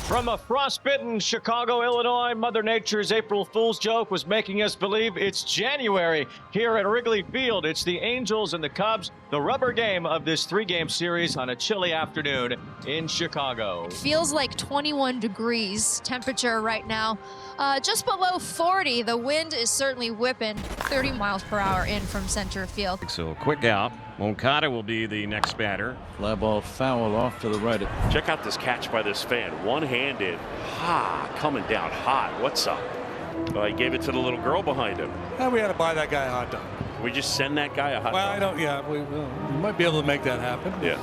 From a frostbitten Chicago, Illinois, Mother Nature's April Fool's joke was making us believe it's January here at Wrigley Field. It's the Angels and the Cubs, the rubber game of this three-game series on a chilly afternoon in Chicago. Feels like 21 degrees temperature right now. Just below 40. The wind is certainly whipping 30 miles per hour in from center field. So quick out. Moncada will be the next batter. Fly ball foul off to the right. Check out this catch by this fan. One-handed. Coming down hot. What's up? He gave it to the little girl behind him. We had to buy that guy a hot dog. We just send that guy a hot dog. We might be able to make that happen. Yeah.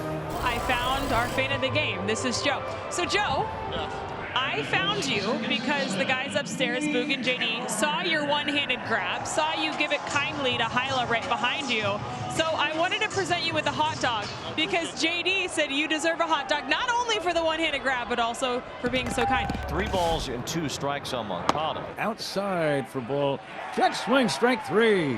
I found our fan of the game. This is Joe. So Joe, I found you because the guys upstairs, Boog and JD, saw your one-handed grab, saw you give it kindly to Hyla right behind you. So I wanted to present you with a hot dog because JD said you deserve a hot dog, not only for the one-handed grab, but also for being so kind. 3 balls and 2 strikes on Moncada. Outside for ball. Check swing, strike 3.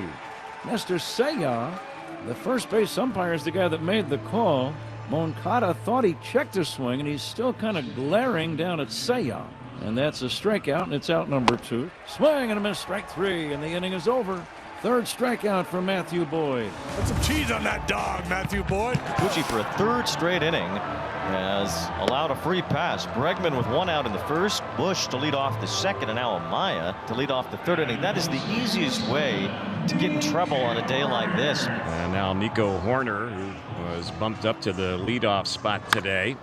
Mr. Seiya, the first base umpire, is the guy that made the call. Moncada thought he checked the swing, and he's still kind of glaring down at Seiya. And that's a strikeout, and it's out number 2. Swing and a miss, strike 3, and the inning is over. Third strikeout for Matthew Boyd. Put some cheese on that dog, Matthew Boyd. Gucci, for a third straight inning, has allowed a free pass. Bregman with 1 out in the first, Bush to lead off the second, and now Amaya to lead off the third inning. That is the easiest way to get in trouble on a day like this. And now Nico Horner, who was bumped up to the leadoff spot today.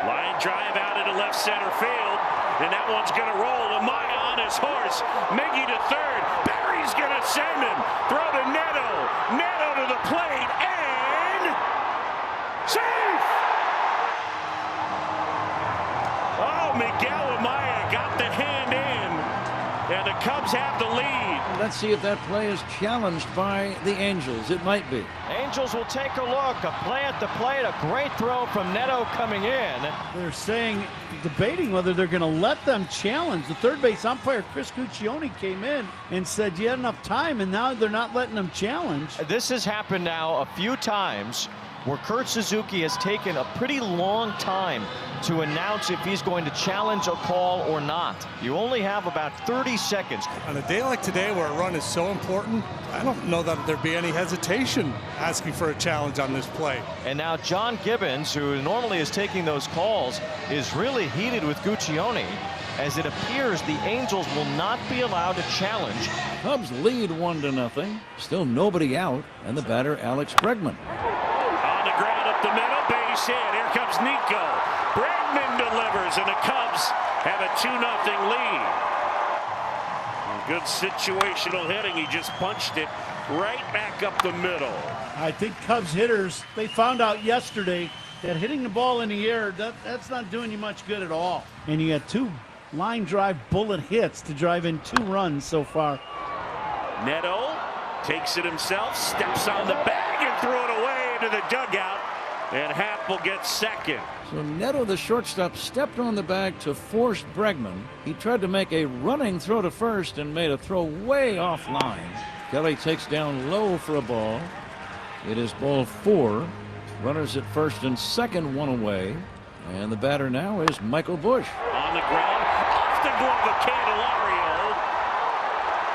Line drive out into left center field, and that one's going to roll. Amaya on his horse. Miggy to third. Barry's going to send him. Throw to Neto. Neto to the plate, and safe! Oh, Miguel Amaya got the hand in, and the Cubs have the lead. Let's see if that play is challenged by the Angels. It might be. Angels will take a look. A play at the plate. A great throw from Neto coming in. They're debating whether they're going to let them challenge. The third base umpire, Chris Guccione, came in and said you had enough time, and now they're not letting them challenge. This has happened now a few times where Kurt Suzuki has taken a pretty long time to announce if he's going to challenge a call or not. You only have about 30 seconds. On a day like today where a run is so important, I don't know that there'd be any hesitation asking for a challenge on this play. And now John Gibbons, who normally is taking those calls, is really heated with Guccione, as it appears the Angels will not be allowed to challenge. Cubs lead 1-0. Still nobody out, and the batter, Alex Bregman. Ground up the middle, base hit. Here comes Nico. Bregman delivers, and the Cubs have a 2-0 lead. Good situational hitting. He just punched it right back up the middle. I think Cubs hitters, they found out yesterday that hitting the ball in the air, that's not doing you much good at all. And you got 2 line drive bullet hits to drive in 2 runs so far. Neto takes it himself, steps on the bag, and threw it away into the dugout, and Happ will get second. So Neto, the shortstop, stepped on the bag to force Bregman. He tried to make a running throw to first and made a throw way offline. Kelly takes down low for a ball. It is ball 4. Runners at first and second, 1 away. And the batter now is Michael Bush. On the ground, off the glove of Candelario.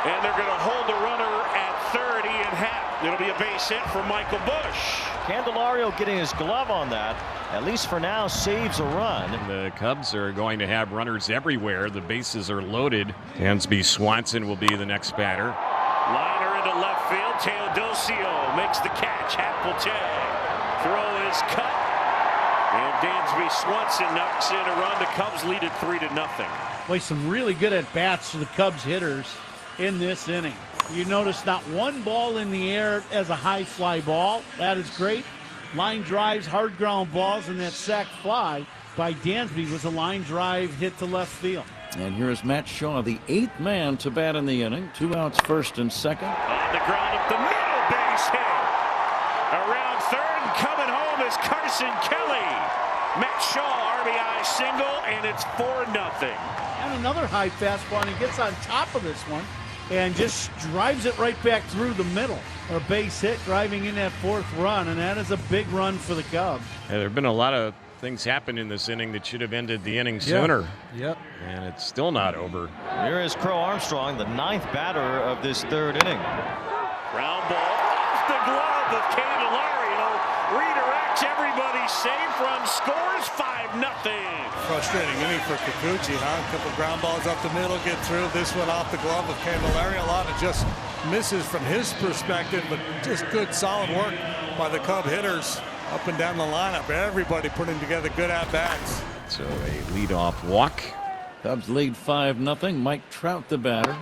And they're going to hold the runner at third, Ian Happ. It'll be a base hit for Michael Bush. Candelario getting his glove on that, at least for now, saves a run. The Cubs are going to have runners everywhere. The bases are loaded. Dansby Swanson will be the next batter. Liner into left field. Teodosio makes the catch. Happ will tag. Throw is cut. And Dansby Swanson knocks in a run. The Cubs lead it 3-0. Boy, some really good at-bats for the Cubs hitters in this inning. You notice not 1 ball in the air as a high fly ball. That is great. Line drives, hard ground balls, and that sac fly by Dansby was a line drive hit to left field. And here is Matt Shaw, the 8th man to bat in the inning. 2 outs, first and second. On the ground up the middle, base hit. Around third and coming home is Carson Kelly. Matt Shaw, RBI single, and it's 4-0. And another high fastball, and he gets on top of this one and just drives it right back through the middle. A base hit driving in that 4th run, and that is a big run for the Cubs. There have been a lot of things happened in this inning that should have ended the inning sooner. Yep. And it's still not over. Here is Crow Armstrong, the 9th batter of this 3rd inning. Ground ball off the glove of Candelario. Redirects, everybody safe, run scores, 5-0. Frustrating inning for Kikuchi, huh? A couple ground balls up the middle, get through. This one off the glove of Candelario. A lot of just misses from his perspective, but just good, solid work by the Cub hitters up and down the lineup. Everybody putting together good at-bats. So a leadoff walk. Cubs lead 5-0. Mike Trout the batter.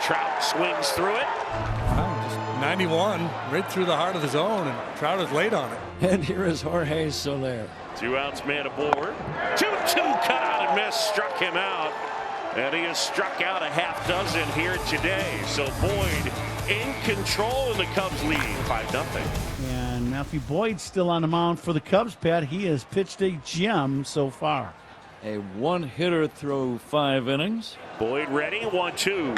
Trout swings through it. Wow, just 91 right through the heart of the zone, and Trout is late on it. And here is Jorge Soler. 2 outs, man aboard. 2-2 cut out and miss, struck him out. And he has struck out a half dozen here today. So Boyd in control, and the Cubs lead 5-0. And Matthew Boyd's still on the mound for the Cubs, Pat. He has pitched a gem so far. A one-hitter through 5 innings. Boyd ready, 1-2.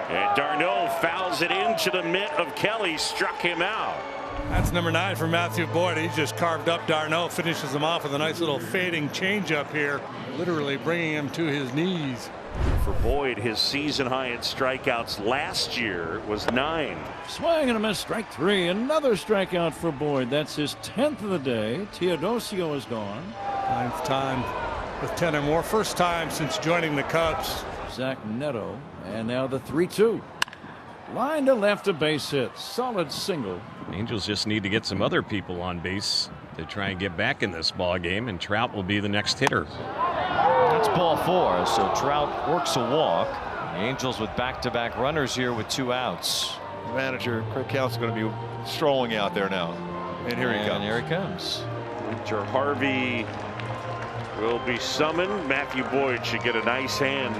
And Darno fouls it into the mitt of Kelly, struck him out. That's number 9 for Matthew Boyd. He just carved up Darno, finishes him off with a nice little fading changeup here, literally bringing him to his knees. For Boyd, his season high in strikeouts last year was 9. Swing and a miss, strike 3. Another strikeout for Boyd. That's his 10th of the day. Teodosio is gone. 9th time with 10 or more. First time since joining the Cubs. Zach Neto, and now the 3-2. Line to left, a base hit. Solid single. Angels just need to get some other people on base to try and get back in this ball game, and Trout will be the next hitter. That's ball 4, so Trout works a walk. The Angels with back-to-back runners here with 2 outs. Manager Craig Count's going to be strolling out there now. And here he comes. And here he comes. Winter Harvey will be summoned. Matthew Boyd should get a nice hand.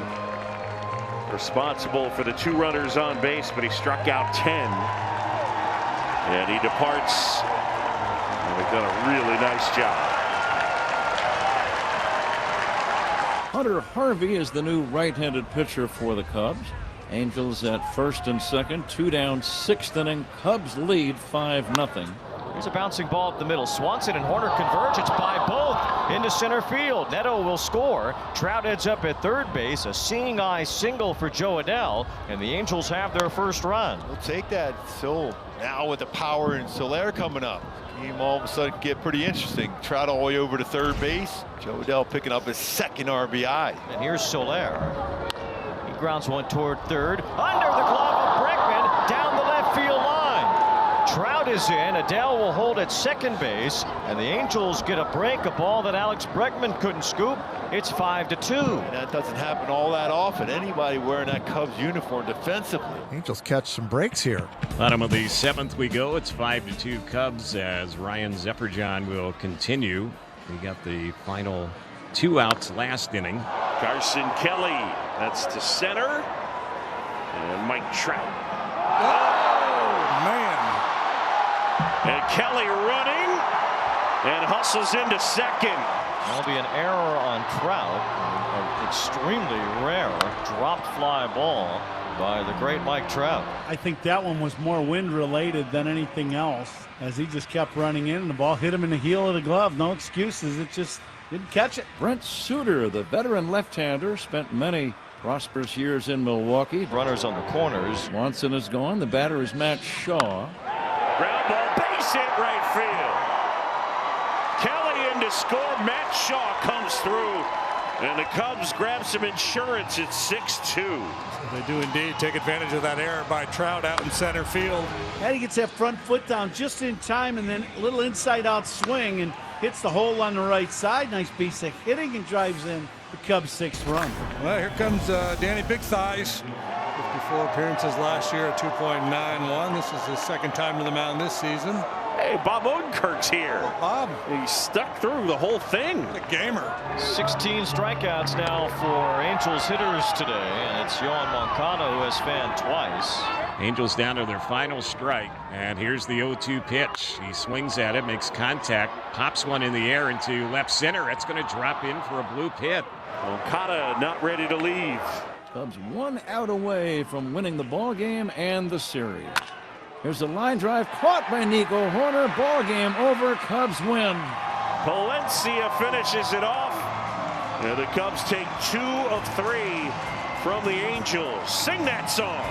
Responsible for the 2 runners on base, but he struck out 10. And he departs. And they've done a really nice job. Hunter Harvey is the new right-handed pitcher for the Cubs. Angels at 1st and 2nd, 2 down, 6th inning. Cubs lead 5-0. Here's a bouncing ball up the middle. Swanson and Horner converge. It's by both into center field. Neto will score. Trout heads up at 3rd base. A seeing eye single for Joe Adell, and the Angels have their first run. We'll take that. So now with the power and Soler coming up, game all of a sudden get pretty interesting. Trout all the way over to 3rd base. Joe Adell picking up his 2nd RBI. And here's Soler. He grounds one toward 3rd. Under the glove of Bregman, down the left field line. Trout is in. Adell will hold at 2nd base, and the Angels get a break, a ball that Alex Bregman couldn't scoop. It's 5-2. And that doesn't happen all that often. Anybody wearing that Cubs uniform defensively. Angels catch some breaks here. Bottom of the 7th we go. It's 5-2 Cubs as Ryan Zepperjohn will continue. We got the final 2 outs last inning. Carson Kelly, that's to center. And Mike Trout. Oh, man. And Kelly running and hustles into 2nd. There'll be an error on Trout. An extremely rare dropped fly ball by the great Mike Trout. I think that one was more wind related than anything else, as he just kept running in and the ball hit him in the heel of the glove. No excuses. It just didn't catch it. Brent Suter, the veteran left-hander, spent many prosperous years in Milwaukee. Runners on the corners. Swanson is gone. The batter is Matt Shaw. Ground ball, base hit right field. Kelly in to score. Matt Shaw comes through. And the Cubs grab some insurance at 6-2. They do indeed take advantage of that error by Trout out in center field. And he gets that front foot down just in time, and then a little inside-out swing and hits the hole on the right side. Nice piece of hitting and drives in the Cubs' 6th run. Well, here comes Danny Big Thighs. 54 appearances last year at 2.91. This is his 2nd time to the mound this season. Hey, Bob Odenkirk's here. Bob. He stuck through the whole thing. The gamer. 16 strikeouts now for Angels hitters today, and it's Yohan Moncada who has fanned twice. Angels down to their final strike, and here's the 0-2 pitch. He swings at it, makes contact, pops one in the air into left center. That's going to drop in for a blue pit. Moncada not ready to leave. Cubs 1 out away from winning the ball game and the series. Here's a line drive caught by Nico Horner. Ball game over. Cubs win. Palencia finishes it off. And the Cubs take 2 of 3 from the Angels. Sing that song.